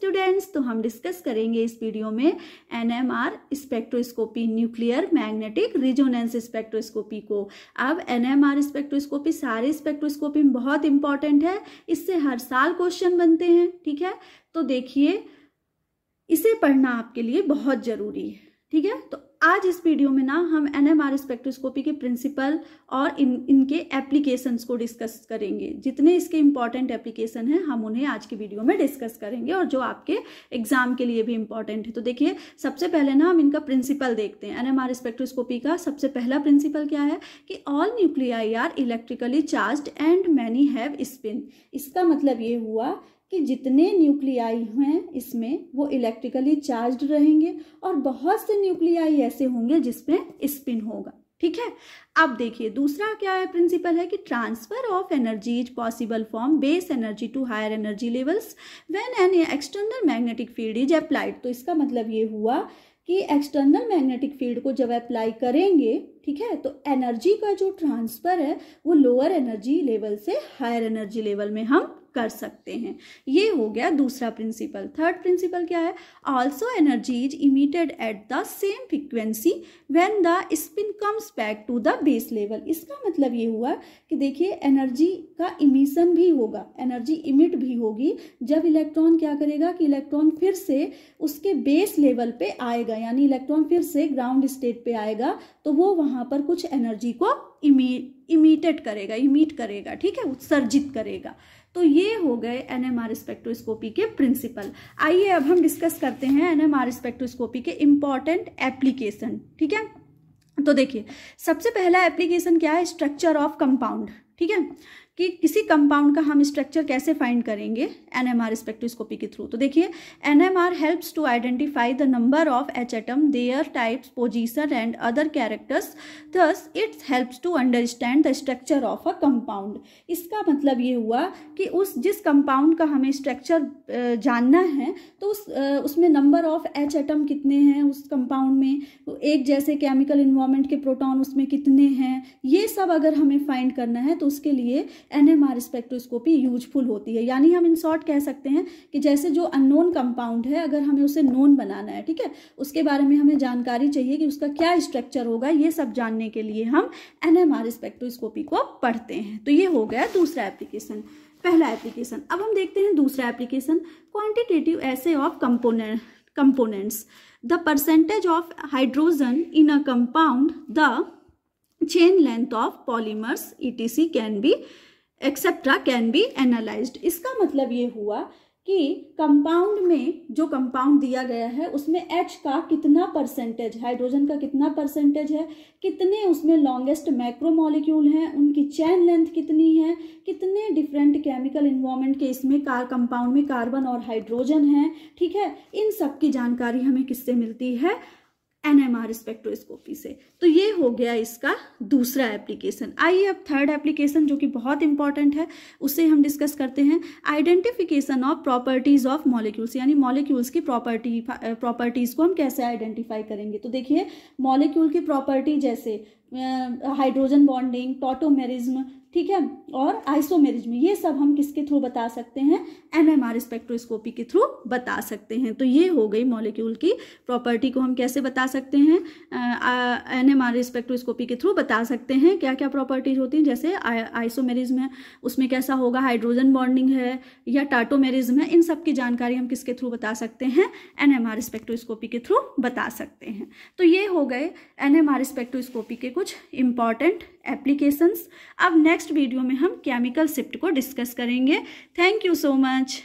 Students, तो हम discuss करेंगे इस वीडियो में NMR spectroscopy, nuclear magnetic resonance spectroscopy को। अब एनएमआर स्पेक्ट्रोस्कोपी सारे स्पेक्ट्रोस्कोपी में बहुत इंपॉर्टेंट है, इससे हर साल क्वेश्चन बनते हैं, ठीक है। तो देखिए इसे पढ़ना आपके लिए बहुत जरूरी है, ठीक है। तो आज इस वीडियो में ना हम एनएमआर स्पेक्ट्रोस्कोपी के प्रिंसिपल और इनके एप्लीकेशंस को डिस्कस करेंगे। जितने इसके इंपॉर्टेंट एप्लीकेशन हैं हम उन्हें आज के वीडियो में डिस्कस करेंगे और जो आपके एग्जाम के लिए भी इंपॉर्टेंट है। तो देखिए सबसे पहले ना हम इनका प्रिंसिपल देखते हैं। एनएमआर स्पेक्ट्रोस्कोपी का सबसे पहला प्रिंसिपल क्या है कि all nuclei are electrically charged and many have spin. इसका मतलब ये हुआ कि जितने न्यूक्लियाई हैं इसमें वो इलेक्ट्रिकली चार्ज्ड रहेंगे और बहुत से न्यूक्लियाई ऐसे होंगे जिसमें स्पिन होगा, ठीक है। अब देखिए दूसरा क्या है प्रिंसिपल है कि transfer of energy is possible from base energy to higher energy levels when an external magnetic field is applied. तो इसका मतलब ये हुआ कि एक्सटर्नल मैग्नेटिक फील्ड को जब अप्लाई करेंगे, ठीक है, तो एनर्जी का जो ट्रांसफर है वो लोअर एनर्जी लेवल से हायर एनर्जी लेवल में हम कर सकते हैं। ये हो गया दूसरा प्रिंसिपल। थर्ड प्रिंसिपल क्या है, also energy is emitted at the same frequency when the spin comes back to the base level. इसका मतलब ये हुआ कि देखिए एनर्जी का इमिशन भी होगा, एनर्जी इमिट भी होगी जब इलेक्ट्रॉन क्या करेगा कि इलेक्ट्रॉन फिर से उसके बेस लेवल पे आएगा, यानी इलेक्ट्रॉन फिर से ग्राउंड स्टेट पे आएगा तो वो वहां पर कुछ एनर्जी को इमिट करेगा, ठीक है, उत्सर्जित करेगा। तो ये हो गए एनएमआर स्पेक्ट्रोस्कोपी के प्रिंसिपल। आइए अब हम डिस्कस करते हैं एनएमआर स्पेक्ट्रोस्कोपी के इंपॉर्टेंट एप्लीकेशन, ठीक है। तो देखिए सबसे पहला एप्लीकेशन क्या है, स्ट्रक्चर ऑफ कंपाउंड, ठीक है, कि किसी कंपाउंड का हम स्ट्रक्चर कैसे फाइंड करेंगे एनएमआर स्पेक्ट्रोस्कोपी के थ्रू। तो देखिए NMR helps to identify the number of H atom, their types, position and other characters, thus its helps to understand the structure of a compound. इसका मतलब ये हुआ कि जिस कंपाउंड का हमें स्ट्रक्चर जानना है तो उसमें नंबर ऑफ एच एटम कितने हैं उस कंपाउंड में, एक जैसे केमिकल इन्वायरमेंट के प्रोटॉन उसमें कितने हैं, ये सब अगर हमें फाइंड करना है तो उसके लिए एनएमआर स्पेक्ट्रोस्कोपी यूजफुल होती है। यानी हम इन शॉर्ट कह सकते हैं कि जैसे जो अननोन कंपाउंड है अगर हमें उसे नोन बनाना है, ठीक है, उसके बारे में हमें जानकारी चाहिए कि उसका क्या स्ट्रक्चर होगा, ये सब जानने के लिए हम एनएमआर स्पेक्ट्रोस्कोपी को पढ़ते हैं। तो ये हो गया दूसरा एप्लीकेशन, पहला एप्लीकेशन। अब हम देखते हैं दूसरा application, quantitative essay of components, the percentage of hydrogen in a compound, the chain length of polymers etc can be etcetera can be analysed. इसका मतलब ये हुआ कि कंपाउंड में जो कंपाउंड दिया गया है उसमें H का कितना परसेंटेज, हाइड्रोजन का कितना परसेंटेज है, कितने उसमें लॉन्गेस्ट मैक्रोमोलिक्यूल हैं, उनकी चेन लेंथ कितनी है, कितने डिफरेंट केमिकल इन्वायरमेंट के इसमें कंपाउंड में कार्बन और हाइड्रोजन है, ठीक है, इन सब की जानकारी हमें किससे मिलती है, एनएमआर स्पेक्ट्रोस्कोपी से। तो ये हो गया इसका दूसरा एप्लीकेशन। आइए अब थर्ड एप्लीकेशन जो कि बहुत इंपॉर्टेंट है उसे हम डिस्कस करते हैं, identification of properties of molecules, यानी मॉलिक्यूल्स की प्रॉपर्टीज को हम कैसे आइडेंटिफाई करेंगे। तो देखिए मॉलिक्यूल की प्रॉपर्टी जैसे हाइड्रोजन बॉन्डिंग, टॉटोमेरिज्म, ठीक है, और आइसोमेरिज्म, ये सब हम किसके थ्रू बता सकते हैं, एनएमआर स्पेक्ट्रोस्कोपी के थ्रू बता सकते हैं। तो ये हो गई मॉलिक्यूल की प्रॉपर्टी को हम कैसे बता सकते हैं, एनएमआर स्पेक्ट्रोस्कोपी के थ्रू बता सकते हैं। क्या क्या प्रॉपर्टीज होती हैं, जैसे आइसोमेरिज्म है उसमें कैसा होगा, हाइड्रोजन बॉन्डिंग है या टाटोमेरिज्म है, इन सब की जानकारी हम किसके थ्रू बता सकते हैं, एनएमआर स्पेक्ट्रोस्कोपी के थ्रू बता सकते हैं। तो ये हो गए एनएमआर स्पेक्ट्रोस्कोपी के कुछ इंपॉर्टेंट एप्लीकेशंस। अब नेक्स्ट वीडियो में हम केमिकल शिफ्ट को डिस्कस करेंगे। Thank you so much.